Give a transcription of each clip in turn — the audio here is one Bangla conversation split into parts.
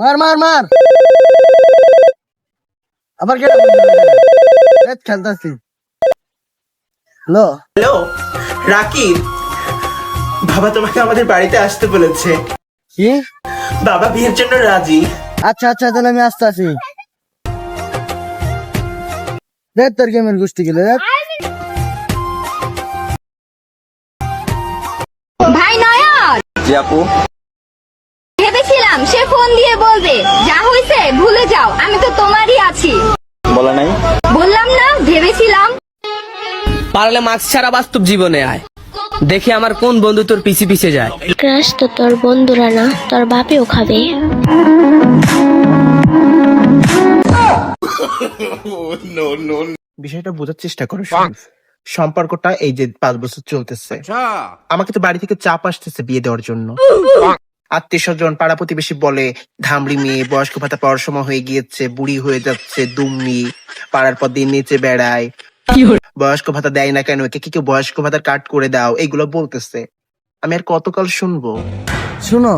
মার মার মার আবার কে খেলতেছি। হ্যালো হ্যালো রাকিব, বাবা তোমাকে আমাদের বাড়িতে আসতে বলেছে। কি? বাবা বিয়ের জন্য রাজি। আচ্ছা আচ্ছা, তাহলে আমি আসতে আসি। দেখ তোর গেমের গোষ্ঠী গেলে দেখ। ভাই নয়ন, জি আপু। ভেবেছিলাম সে ফোন দিয়ে বলবে যা হয়েছে ভুলে যাও, আমি তো তোমারই আছি। বলা নাই। বললাম না, ভেবেছিলাম। পারলে মাস্ক ছাড়া বাস্তব জীবনে আয়, দেখি আমার কোন বন্ধু তোর পিছে পিছে যায়। ক্রাশ তো তোর বন্ধুরা না, তোর বাপেও খাবে। বিষয়টা বোঝার চেষ্টা করো শরীফ। সম্পর্কটা এই যে 5 বছর চলতেছে, আমাকে তো বাড়ি থেকে চাপ আসতেছে বিয়ে দেওয়ার জন্য। আত্মীয় স্বজন পাড়া প্রতিবেশী বলে ধামড়ি মেয়ে, বয়স্ক ভাতা পাওয়ার সময় হয়ে গিয়েছে, বুড়ি হয়ে যাচ্ছে, দুমনি পাড়ার পর দিন নিচে বেড়ায়, বয়স্ক ভাতা দেয় না কেন, একে কি কেউ বয়স্ক ভাতার কাট করে দাও, এইগুলো বলতেছে। আমি আর কতকাল শুনবো? শুনো,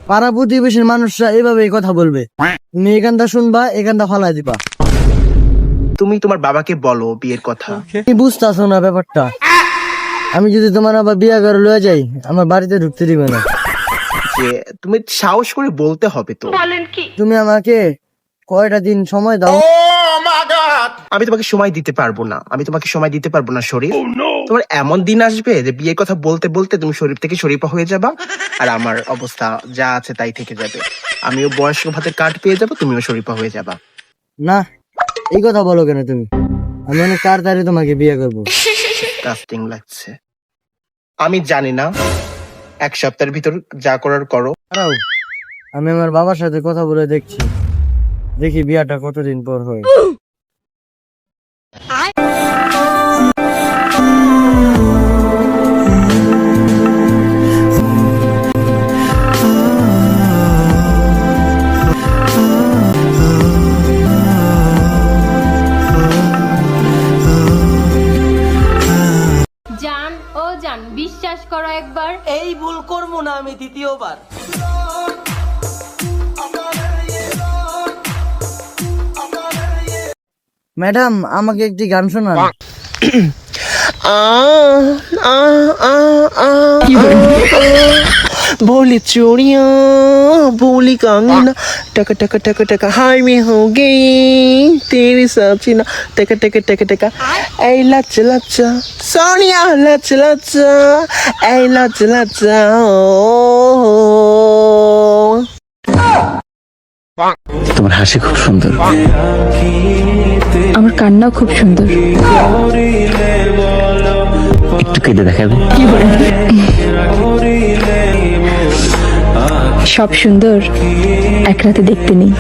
পাড়া প্রতিবেশীর মানুষরা এইভাবে কথা বলবে, তুমি এখানটা শুনবা, এখানটা ফালাই দিবা। তুমি তোমার বাবাকে বলো বিয়ের কথা। তুমি বুঝতেছো না ব্যাপারটা। আমি যদি তোমার আবার বিয়ে করে লয়ে যাই, আমার বাড়িতে ঢুকতে দিবে না। যে তুমি সাহস করে বলতে হবে তো। তুমি আমাকে কয়টা দিন সময় দাও। আমি তোমাকে সময় দিতে পারবো না, আমি তোমাকে সময় দিতে পারবো না শরীফ। তোমার এমন দিন আসবে যে বিয়ের কথা বলতে বলতে তুমি শরীফ থেকে শরীফা হয়ে যাবা, আর আমার অবস্থা যা আছে তাই থেকে যাবে। আমিও বয়স্ক ভাতের কার্ড পেয়ে যাবো, তুমিও শরীফা হয়ে যাবা। না, এই কথা বলো কেন তুমি? আমি অনেক তাড়াতাড়ি তোমাকে বিয়ে করবো। কাস্টিং লাগছে। আমি জানি না, 1 সপ্তাহের ভিতর যা করার করো। দাঁড়াও, আমি আমার বাবার সাথে কথা বলে দেখছি, দেখি বিয়াটা কতদিন পর হয়। জান ও জান, বিশ্বাস করো একবার। এই ভুল করবো না আমি দ্বিতীয়বার। ম্যাডাম, আমাকে একটি গান শোনান। बोली चूड़ियां बोली कंगना, टका टका टका टका हाय में हो गई तेरी सपना, टका टका टका टका ऐ लच लचा सोनिया लच लचा ऐ लच लचा। তোমার হাসি খুব সুন্দর। আমার কান্নাও খুব সুন্দর। একটু কেঁদে দেখাবে? সব সুন্দর এক রাতে দেখতে নেই।